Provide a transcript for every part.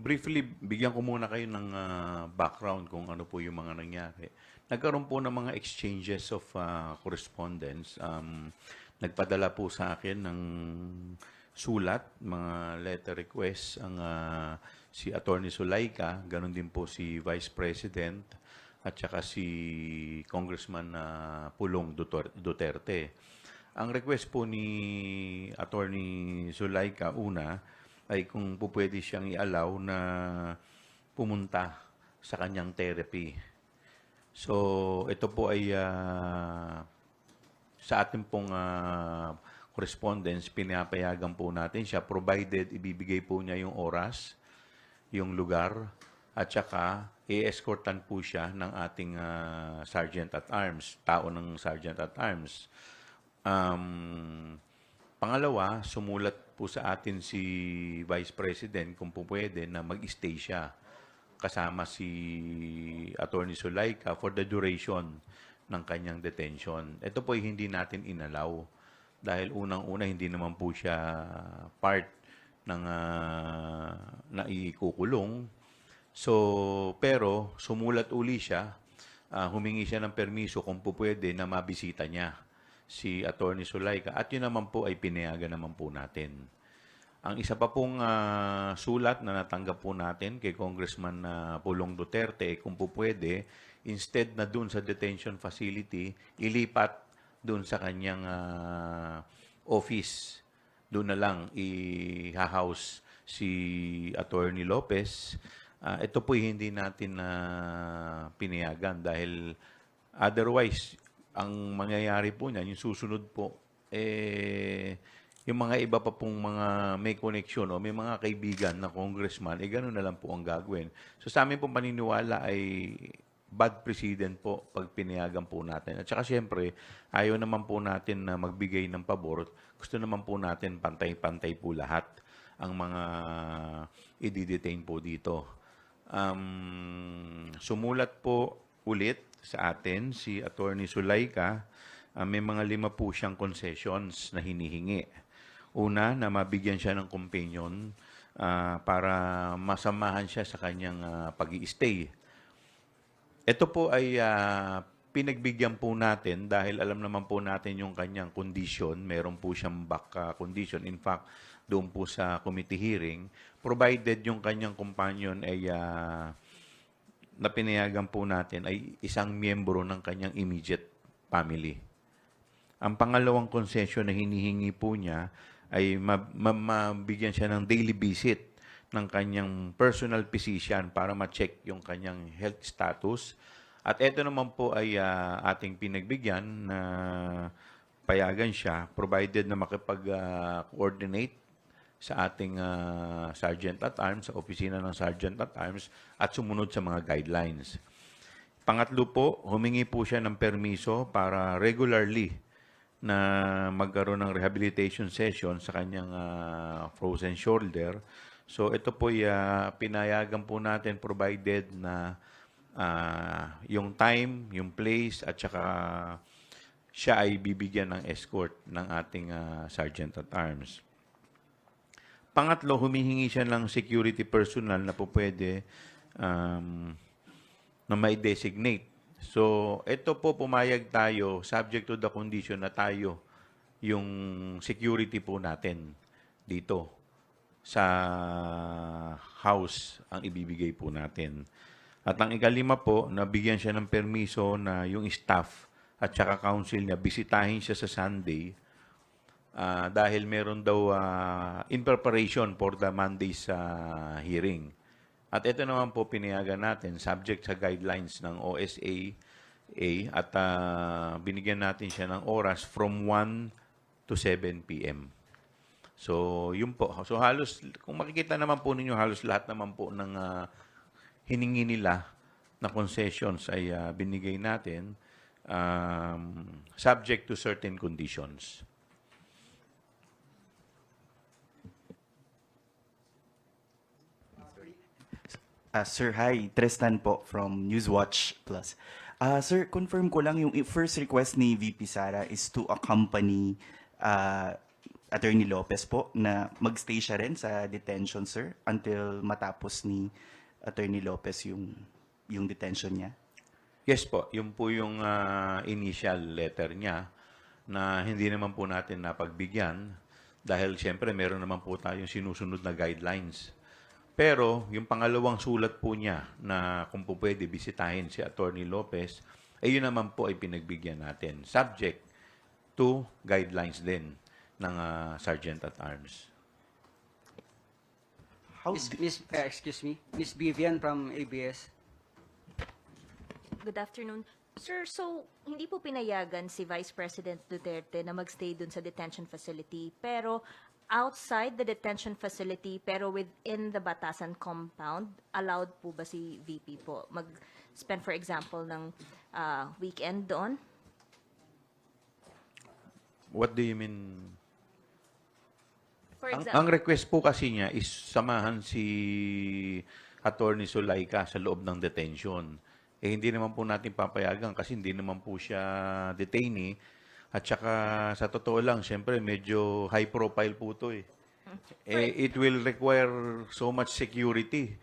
Briefly, bigyan ko muna kayo ng background kung ano po yung mga nangyari. Nagkaroon po ng mga exchanges of correspondence. Nagpadala po sa akin ng sulat, mga letter requests ang si Attorney Zulaika, ganun din po si Vice President at saka si Congressman Pulong Duterte. Ang request po ni Attorney Zulaika una ay kung po pwede siyang i-allow na pumunta sa kanyang therapy. So, ito po ay sa ating pong correspondence, pinapayagan po natin siya provided ibibigay po niya yung oras, yung lugar, at saka i-escortan po siya ng ating Sergeant at Arms, tao ng Sergeant at Arms. Pangalawa, sumulat po sa atin si Vice President kung po pwede na mag-stay siya kasama si Attorney Zulaika for the duration ng kanyang detention. Ito po ay hindi natin inalaw dahil unang-una hindi naman po siya part ng naikukulong. So, pero sumulat uli siya, humingi siya ng permiso kung po pwede na mabisita niya si Attorney Zulaika at yun naman po ay pinayagan naman po natin. Ang isa pa pong sulat na natanggap po natin kay Congressman Pulong Duterte kung po pwede, instead na dun sa detention facility, ilipat dun sa kanyang office. Doon na lang i-house si Attorney Lopez. Ito po hindi natin pinayagan dahil otherwise, ang mangyayari po niyan, yung susunod po, yung mga iba pa pong mga may connection o may mga kaibigan na congressman, gano'n na lang po ang gagawin. So sa amin pong paniniwala ay bad precedent po pag pinayagan po natin. At saka siyempre, ayaw naman po natin na magbigay ng pabor. Gusto naman po natin pantay-pantay po lahat ang mga i-detain po dito. Sumulat po ulit sa atin si Attorney Zulaika. May mga 5 po siyang concessions na hinihingi. Una, na mabigyan siya ng companion para masamahan siya sa kanyang pag-i-stay. Ito po ay pinagbigyan po natin dahil alam naman po natin yung kanyang condition. Meron po siyang back condition. In fact, doon po sa committee hearing, provided yung kanyang companion ay na pinayagan po natin ay isang miyembro ng kanyang immediate family. Ang pangalawang concession na hinihingi po niya ay mabigyan siya ng daily visit ng kanyang personal physician para ma-check yung kanyang health status. At ito naman po ay ating pinagbigyan na payagan siya provided na makipag-coordinate sa ating Sergeant at Arms, sa opisina ng Sergeant at Arms at sumunod sa mga guidelines. Pangatlo po, humingi po siya ng permiso para regularly na magkaroon ng rehabilitation session sa kanyang frozen shoulder. So ito po ay pinayagan po natin provided na yung time, yung place at saka siya ay bibigyan ng escort ng ating Sergeant at Arms. Pangatlo, humihingi siya ng security personnel na po pwede na may designate. So, ito po pumayag tayo subject to the condition na tayo yung security po natin dito sa house ang ibibigay po natin. At ang ikalima po, nabigyan siya ng permiso na yung staff at saka council niya bisitahin siya sa Sunday dahil meron daw in preparation for the Monday's hearing. At ito naman po pinayagan natin subject sa guidelines ng OSA at binigyan natin siya ng oras from 1 to 7 p.m. So, yun po. So, halos, kung makikita naman po ninyo, halos lahat naman po ng hiningi nila na concessions ay binigay natin subject to certain conditions. Sir, hi. Tristan po from Newswatch Plus. Sir, confirm ko lang yung first request ni VP Sara is to accompany Attorney Lopez po na magstay siya rin sa detention, sir, until matapos ni Attorney Lopez yung detention niya? Yes po, yun po yung initial letter niya na hindi naman po natin napagbigyan dahil siyempre meron naman po tayong sinusunod na guidelines. Pero yung pangalawang sulat po niya na kung po pwede bisitahin si Attorney Lopez, yun naman po ay pinagbigyan natin. Subject to guidelines din ng Sergeant at Arms. Excuse me, Miss Vivian from ABS. Good afternoon. Sir, so hindi po pinayagan si Vice President Duterte na magstay dun sa detention facility, pero outside the detention facility, pero within the Batasan compound, allowed po ba si VP po mag-spend, for example, ng weekend doon? What do you mean? For Ang example, request po kasi niya is samahan si Attorney Zulaika sa loob ng detention. Hindi naman po natin papayagan kasi hindi naman po siya detainee. At saka sa totoo lang, syempre medyo high profile po to eh. It will require so much security.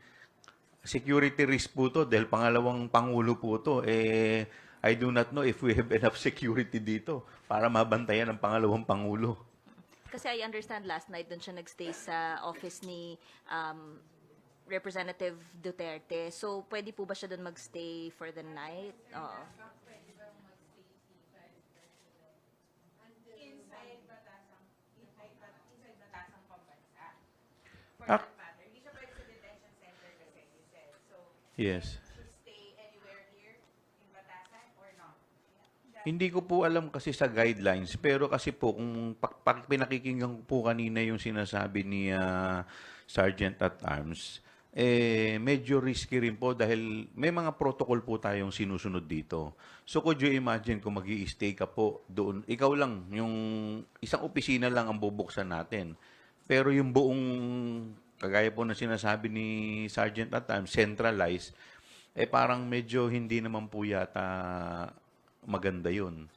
Security risk po to dahil pangalawang pangulo po to. I do not know if we have enough security dito para mabantayan ang pangalawang pangulo. kasi I understand last night dun siya nagstay sa office ni Representative Duterte. So, pwede po ba siya doon magstay for the night? Oo. Ah, yes. Hindi ko po alam kasi sa guidelines, pero kasi po kung pinakikinggan ko po kanina yung sinasabi ni Sergeant at Arms, medyo risky rin po dahil may mga protocol po tayong sinusunod dito. So could you imagine kung mag-i-stay ka po doon, ikaw lang, yung isang opisina lang ang bubuksan natin. Pero yung buong, kagaya po na sinasabi ni Sergeant at Arms, centralized, parang medyo hindi naman po yata maganda yun.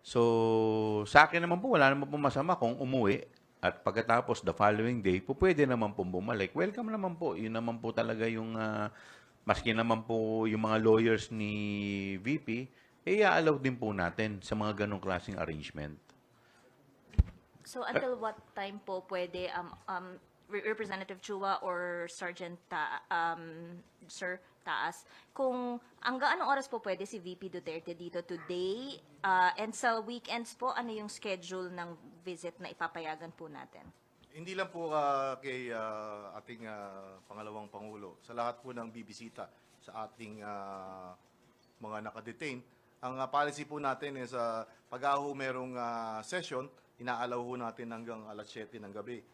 So, sa akin naman po, wala naman po masama kung umuwi at pagkatapos the following day, po pwede naman po bumalik. Welcome naman po. Yun naman po talaga yung, maski naman po yung mga lawyers ni VP, i-allow din po natin sa mga ganong klaseng arrangement. So, until what time po pwede Representative Chua or Sergeant Sir Taas, kung hanggang anong oras po pwede si VP Duterte dito today? And sa weekends po, ano yung schedule ng visit na ipapayagan po natin? Hindi lang po kay ating pangalawang Pangulo. Sa lahat po ng bibisita sa ating mga nakadetain, ang policy po natin is pag-aho merong session, inaalaw ho natin hanggang alas 7 ng gabi.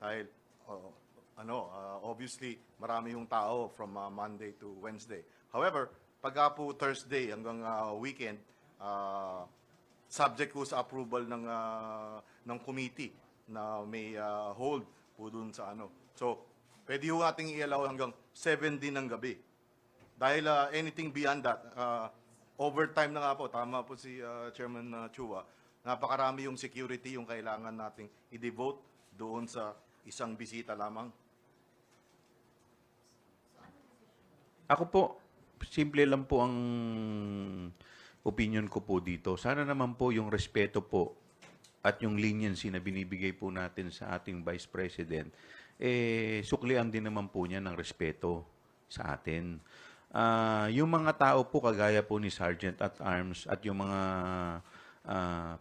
Dahil, obviously, marami yung tao from Monday to Wednesday. However, pag po Thursday hanggang weekend, subject po sa approval ng committee na may hold po dun sa ano. So, pwede ho nating i-allow hanggang 7 din ng gabi. Dahil anything beyond that, overtime na nga po, tama po si Chairman Chua, napakarami yung security yung kailangan nating i-devote doon sa isang bisita lamang. Ako po, simple lang po ang opinion ko po dito. Sana naman po yung respeto po at yung leniency na binibigay po natin sa ating Vice President, suklian din naman po niya ng respeto sa atin. Yung mga tao po, kagaya po ni Sergeant at Arms at yung mga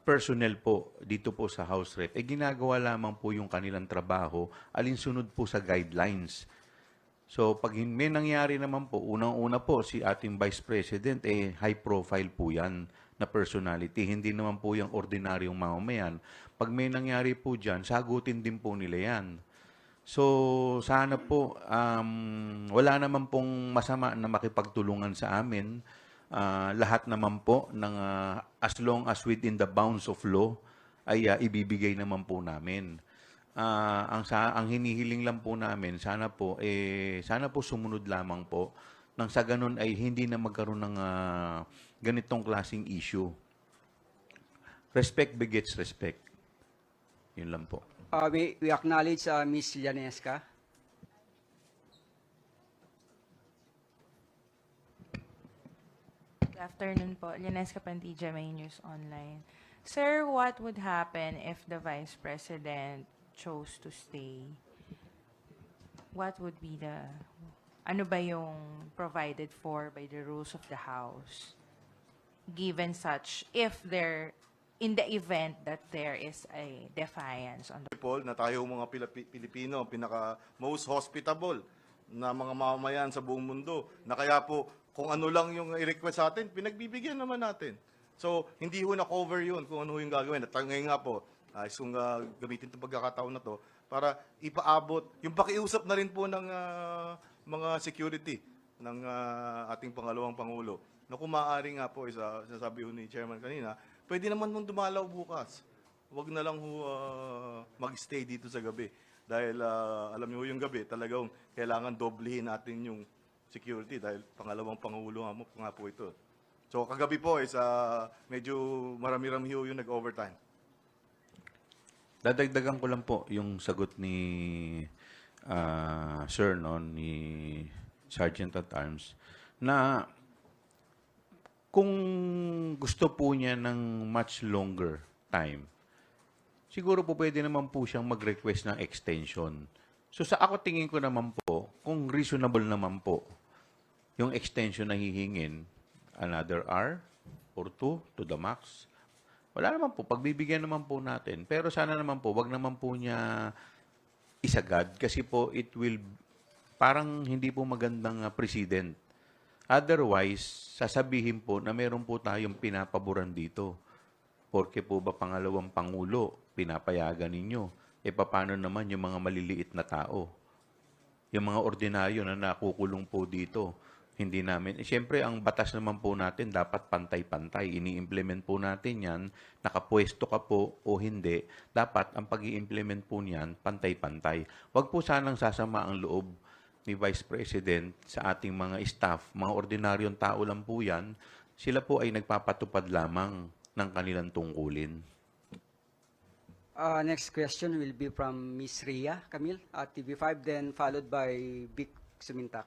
personnel po dito po sa House Rep, ginagawa lamang po yung kanilang trabaho alinsunod po sa guidelines. So, pag may nangyari naman po, unang-una po, si ating Vice President, high profile po yan na personality. Hindi naman po yung ordinaryong mamamayan. Pag may nangyari po dyan, sagutin din po nila yan. So, sana po, wala naman pong masama na makipagtulungan sa amin. Lahat naman po, as long as within the bounds of law, ay ibibigay naman po namin. Ang hinihiling lang po namin, sana po sumunod lamang po nang sa ganun ay hindi na magkaroon ng ganitong klaseng issue. Respect begets respect. Yun lang po. We acknowledge Ms. Llanesca. Good afternoon po. Linesca Pantilla, May News Online. Sir, what would happen if the Vice President chose to stay? What would be the... Ano ba yung provided for by the rules of the House? Given such, if there... In the event that there is a defiance on the... People na tayo mga Pilipino, pinaka most hospitable na mga mamamayan sa buong mundo, na kaya po kung ano lang yung i-request sa atin, pinagbibigyan naman natin. So, hindi ho na-cover yun kung ano yung gagawin. At ngayon nga po, kung gamitin itong pagkakataon na to para ipaabot, yung pakiusap na rin po ng mga security ng ating pangalawang Pangulo, na kung maaari nga po, sasabi ho ni Chairman kanina, pwede naman mong dumalaw bukas. Huwag na lang ho mag-stay dito sa gabi. Dahil alam niyo yung gabi, talagang kailangan doblehin natin yung security dahil pangalawang Pangulo nga po ito. So kagabi po is medyo marami-rami ho yung nag-overtime. Dadagdagan ko lang po yung sagot ni Sir, no, ni Sergeant at Arms, na kung gusto po niya ng much longer time, siguro po pwede naman po siyang mag-request ng extension. So sa ako tingin ko naman po, kung reasonable naman po, yung extension na hihingin, another hour or 2 to the max, wala naman po, pagbibigyan naman po natin. Pero sana naman po, wag naman po niya isagad kasi po it will, parang hindi po magandang precedent. Otherwise, sasabihin po na meron po tayong pinapaboran dito. Porke po ba pangalawang Pangulo, pinapayagan ninyo? E paano naman yung mga maliliit na tao? Yung mga ordinaryo na nakukulong po dito, hindi namin. Siyempre, ang batas naman po natin dapat pantay-pantay. Ini-implement po natin yan, nakapwesto ka po o hindi, dapat ang pag-i-implement po niyan, pantay-pantay. Huwag po sanang sasama ang loob ni Vice President sa ating mga staff, mga ordinaryong tao lang po yan, sila po ay nagpapatupad lamang ng kanilang tungkulin. Next question will be from Ms. Ria Camille, TV5, then followed by Vic Sumintak.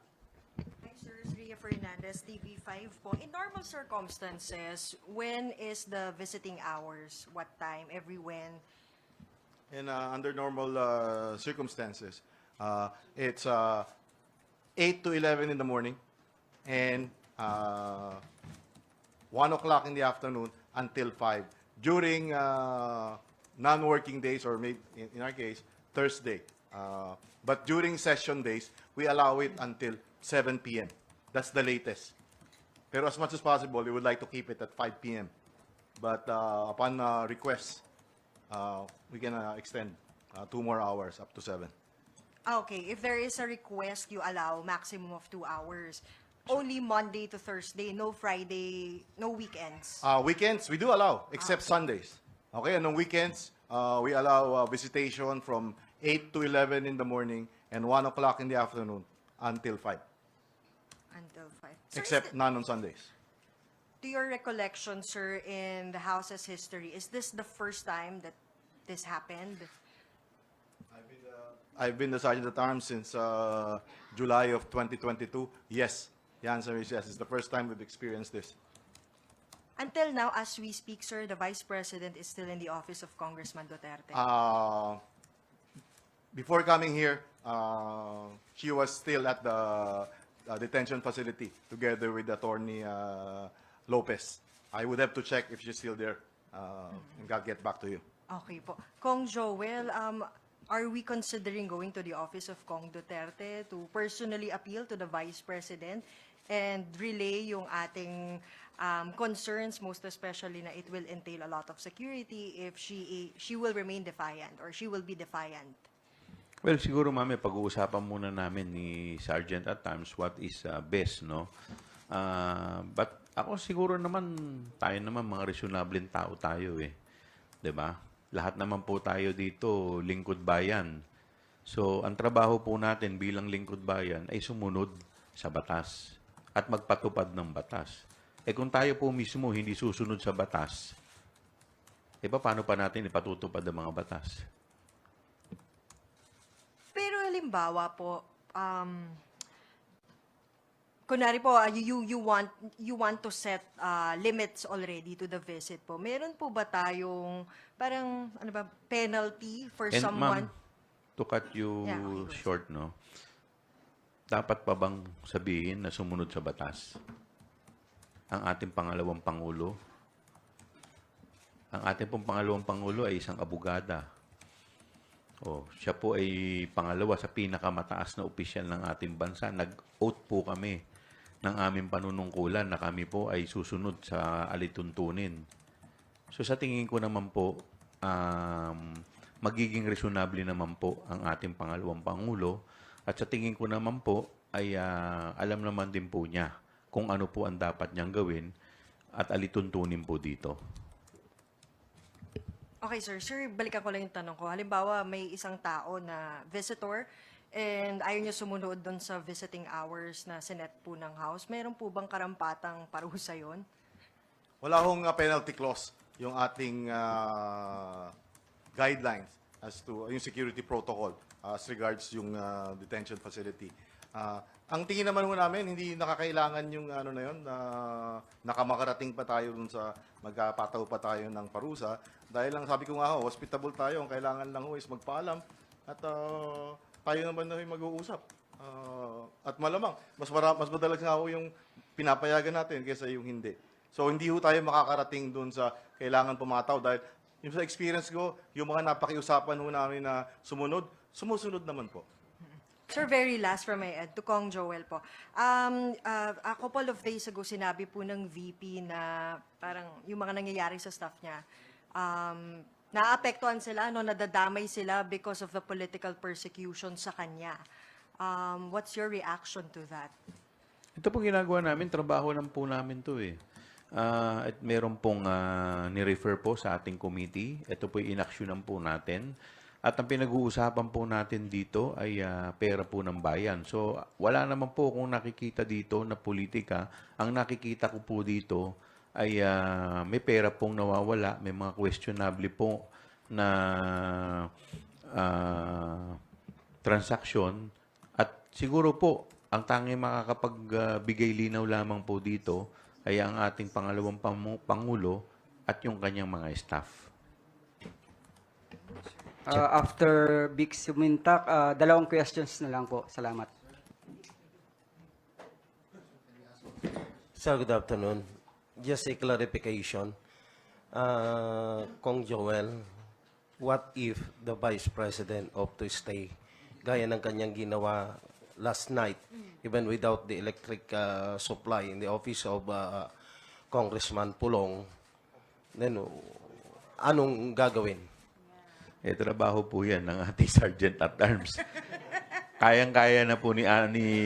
Hi, sir. Ria Fernandez, TV5 po. In normal circumstances, when is the visiting hours? What time? Every when? And under normal circumstances, it's 8 to 11 in the morning and 1 o'clock in the afternoon until 5 during non-working days, or maybe in our case, Thursday. But during session days, we allow it until 7 p.m. That's the latest. Pero as much as possible, we would like to keep it at 5 p.m. But upon request, we can extend 2 more hours up to 7. Okay, if there is a request, you allow maximum of 2 hours. Only Monday to Thursday, no Friday, no weekends. Weekends, we do allow, except Sundays. Okay, and on weekends, we allow visitation from 8 to 11 in the morning and 1 o'clock in the afternoon until 5, Until 5. Sir, except none on Sundays. to your recollection, sir, in the House's history, is this the first time that this happened? I've been the Sergeant at Arms since July of 2022. Yes, the answer is yes. It's the first time we've experienced this. Until now, as we speak, sir, the Vice President is still in the office of Congressman Duterte. Before coming here, she was still at the detention facility together with Attorney Lopez. I would have to check if she's still there and I'll get back to you. Okay po. Kong Joel, are we considering going to the office of Kong Duterte to personally appeal to the Vice President and relay yung ating concerns, most especially na it will entail a lot of security if she will remain defiant or she will be defiant? Well, siguro mami, pag-uusapan muna namin ni Sergeant at Arms what is best, no? But ako siguro naman, tayo naman mga reasonable tao tayo eh. 'Di ba? Lahat naman po tayo dito, lingkod bayan. So, ang trabaho po natin bilang lingkod bayan ay sumunod sa batas at magpatupad ng batas. Eh kung tayo po mismo hindi susunod sa batas, eh paano pa natin ipatutupad ang mga batas? halimbawa po, kunwari po, you want to set limits already to the visit po. Meron po ba tayong parang ano ba, penalty for And someone? ma'am, to cut you Yeah, okay, short, no? Dapat pa bang sabihin na sumunod sa batas? Ang ating pangalawang Pangulo, ang ating pong pangalawang Pangulo ay isang abogada. Siya po ay pangalawa sa pinakamataas na opisyal ng ating bansa. Nag-oath po kami ng aming panunungkulan na kami po ay susunod sa alituntunin. So sa tingin ko naman po, magiging reasonable naman po ang ating pangalawang Pangulo. At sa tingin ko naman po, ay alam naman din po niya kung ano po ang dapat niyang gawin at alituntunin po dito. Okay, sir. Sir, balikan ko lang yung tanong ko. Halimbawa, may isang tao na visitor and ayaw niya sumunod doon sa visiting hours na sinet po ng house. Meron po bang karampatang parusa yun? Wala hong penalty clause yung ating guidelines as to yung security protocol as regards yung detention facility. Ang tingin naman ho namin, hindi nakakailangan yung ano na yun, nakamakarating pa tayo dun sa magkapataw pa tayo ng parusa. Dahil lang sabi ko nga ho, hospitable tayo, ang kailangan lang ho is magpaalam at tayo naman na mag-uusap. At malamang, mas madalas nga ho yung pinapayagan natin kaysa yung hindi. So hindi ho tayo makakarating dun sa kailangan pumataw dahil yung sa experience ko, yung mga napakiusapan ho namin na sumusunod naman po. Sir, very last from my end, to Kong Joel po. A couple of days ago, sinabi po ng VP na parang yung mga nangyayari sa staff niya, naapektuhan sila, no, nadadamay sila because of the political persecution sa kanya. What's your reaction to that? Ito pong ginagawa namin, trabaho lang po namin to eh. At meron pong ni-refer po sa ating committee. Ito po inaksyonan po natin. At ang pinag-uusapan po natin dito ay pera po ng bayan. So, wala naman po kung nakikita dito na politika. Ang nakikita ko po dito ay may pera pong nawawala, may mga questionable po na transaksyon. At siguro po, ang tanging makakapagbigay linaw lamang po dito ay ang ating pangalawang Pangulo at yung kanyang mga staff. After Vic Sumintak, dalawang questions na lang po. Salamat. Sir, good afternoon. Just a clarification. Kong Joel, what if the Vice President opt to stay gaya ng kanyang ginawa last night, even without the electric supply in the office of Congressman Pulong, then anong gagawin? Trabaho po yan ng ating Sergeant at Arms. Kayang-kaya na po ni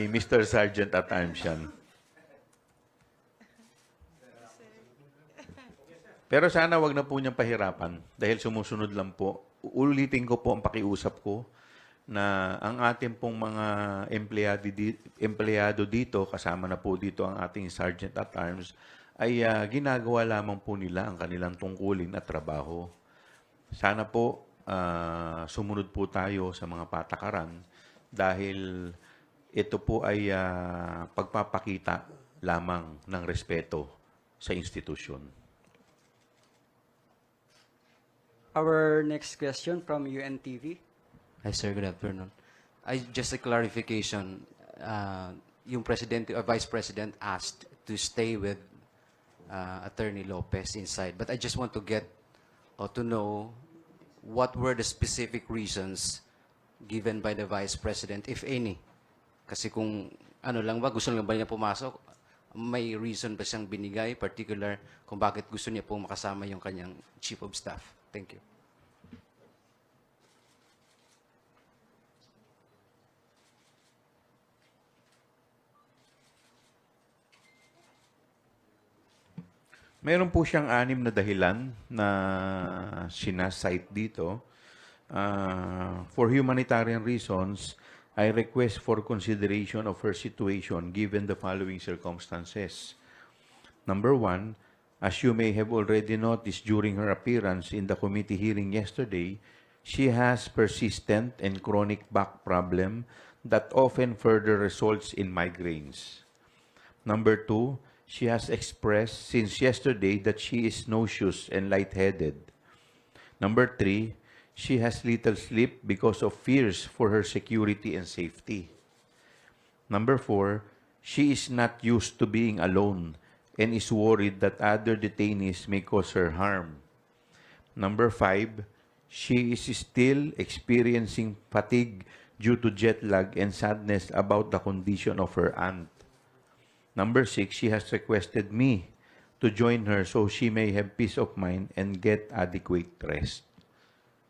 Mr. Sergeant at Arms yan. Pero sana wag na po niyang pahirapan dahil sumusunod lang po. Ulitin ko po ang pakiusap ko na ang ating pong mga empleyado dito, kasama na po dito ang ating Sergeant at Arms, ay ginagawa lamang po nila ang kanilang tungkulin at trabaho. Sana po sumunod po tayo sa mga patakaran dahil ito po ay pagpapakita lamang ng respeto sa institusyon. Our next question from UNTV. Hi, sir. Good afternoon. Just a clarification. Yung President or Vice President asked to stay with Attorney Lopez inside. But I just want to get or to know what were the specific reasons given by the Vice President, if any? Kasi kung ano lang ba, gusto lang ba niya pumasok, may reason ba siyang binigay, particular, kung bakit gusto niya po makasama yung kanyang Chief of Staff? Thank you. Meron po siyang 6 na dahilan na sinasite dito. For humanitarian reasons, I request for consideration of her situation given the following circumstances. Number 1, as you may have already noticed during her appearance in the committee hearing yesterday, she has persistent and chronic back problem that often further results in migraines. Number 2, she has expressed since yesterday that she is nauseous and lightheaded. Number 3, she has little sleep because of fears for her security and safety. Number 4, she is not used to being alone and is worried that other detainees may cause her harm. Number 5, she is still experiencing fatigue due to jet lag and sadness about the condition of her aunt. Number 6, she has requested me to join her so she may have peace of mind and get adequate rest.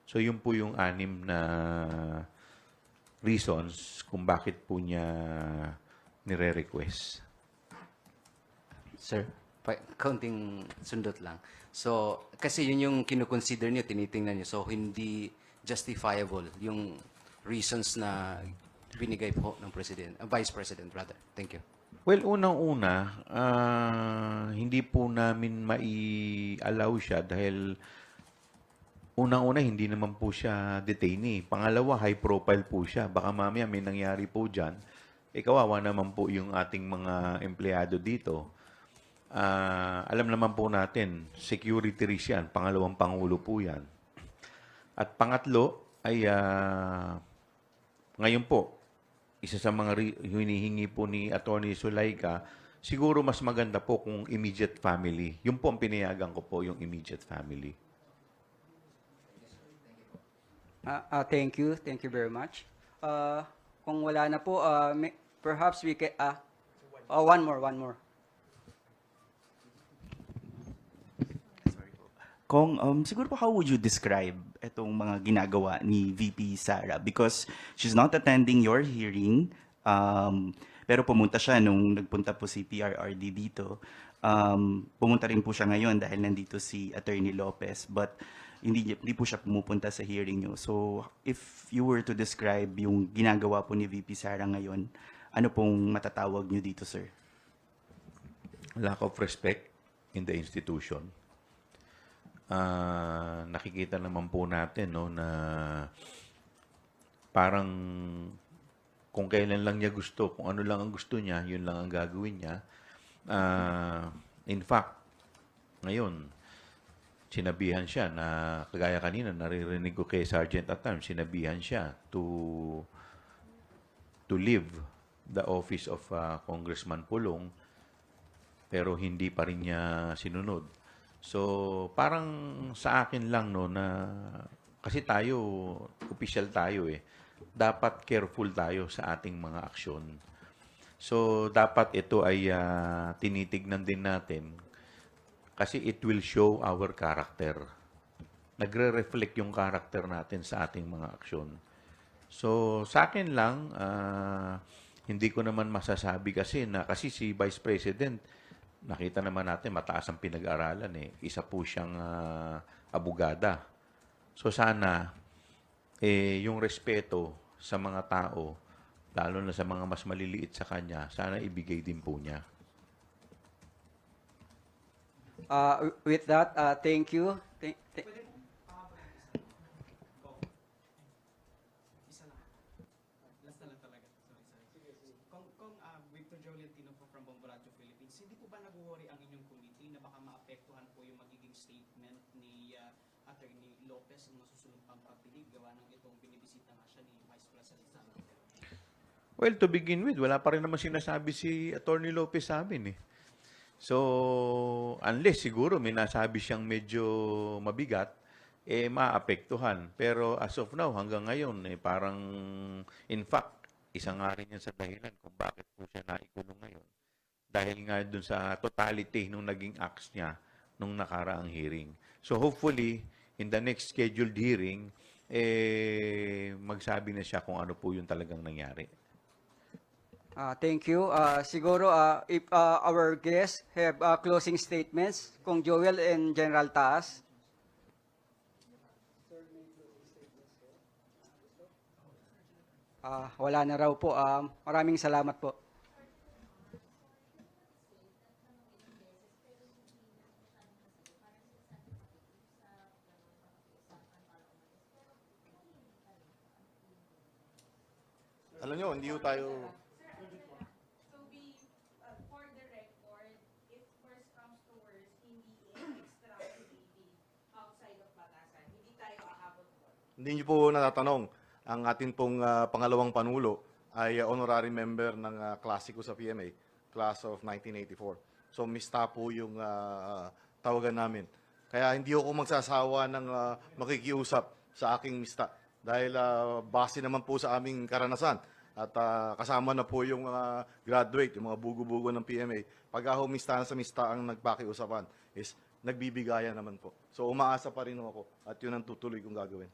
So yun po yung 6 na reasons kung bakit po niya nire-request. Sir, kaunting sundot lang. So, kasi yun yung kinukonsider niyo, tinitingnan niyo. So, hindi justifiable yung reasons na binigay po ng Vice President rather. Thank you. Well, unang-una, hindi po namin mai-allow siya dahil unang-una, hindi naman po siya detainee. Pangalawa, high profile po siya. Baka mamaya may nangyari po dyan. Kawawa naman po yung ating mga empleyado dito. Alam naman po natin, security risk yan. Pangalawang pangulo po yan. At pangatlo ay ngayon po, isa sa mga hinihingi po ni Attorney Zulaika, siguro mas maganda po kung immediate family. Yun po ang pinayagan ko po, yung immediate family. Thank you. Thank you very much. Kung wala na po, perhaps we can... one more. Kung, siguro po, how would you describe itong mga ginagawa ni VP Sara? Because she's not attending your hearing, pero pumunta siya nung nagpunta po si PRRD dito. Pumunta rin po siya ngayon dahil nandito si Attorney Lopez, but hindi po siya pumupunta sa hearing nyo. So, if you were to describe yung ginagawa po ni VP Sara ngayon, ano pong matatawag nyo dito, sir? Lack of respect in the institution. Nakikita naman po natin na parang kung kailan lang niya gusto, kung ano lang ang gusto niya, yun lang ang gagawin niya. In fact, ngayon, sinabihan siya na, kagaya kanina, naririnig ko kay Sergeant at times, sinabihan siya to leave the office of Congressman Pulong, pero hindi pa rin niya sinunod. So, parang sa akin lang na kasi tayo, official tayo dapat careful tayo sa ating mga aksyon. So, dapat ito ay tinitignan din natin kasi it will show our character. Nagre-reflect yung character natin sa ating mga aksyon. So, sa akin lang, hindi ko naman masasabi kasi si Vice President, nakita naman natin, mataas ang pinag-aralan Isa po siyang abogada. So sana, yung respeto sa mga tao, lalo na sa mga mas maliliit sa kanya, sana ibigay din po niya. With that, thank you. Victor Jolentino po from Bomboradio, Philippines. Hindi po ba nag-worry ang inyong committee na baka maapektuhan po yung magiging statement ni Attorney Lopez ng masusunod pang pagdinig gawa ng itong binibisita nga siya ni Vice President Sara? Well, to begin with, wala pa rin naman sinasabi si Attorney Lopez sa amin So, unless siguro may nasabi siyang medyo mabigat, maapektuhan. Pero as of now, hanggang ngayon, parang, in fact, isa nga rin yan sa dahilan kung bakit po siya naikulong ngayon. Dahil nga dun sa totality nung naging acts niya nung nakaraang hearing. So hopefully, in the next scheduled hearing, magsabi na siya kung ano po yung talagang nangyari. Thank you. Siguro, if our guests have closing statements, kung Joel and General Taas. Wala na raw po. Maraming salamat po. Alam nyo, hindi ho tayo... So for the record, if worst comes to worst, hindi extrapolating outside of batasan. Hindi tayo aabot doon. Hindi nyo po natatanong. Ang atin pong pangalawang panulo ay honorary member ng klase ko sa PMA, class of 1984. So mista po yung tawagan namin. Kaya hindi ako magsasawa ng makikiusap sa aking mista. Dahil base naman po sa aming karanasan at kasama na po yung mga graduate, yung mga bugo-bugo ng PMA. Pag ako mista sa mista ang nagpakiusapan is nagbibigayan naman po. So umaasa pa rin ako at yun ang tutuloy kong gagawin.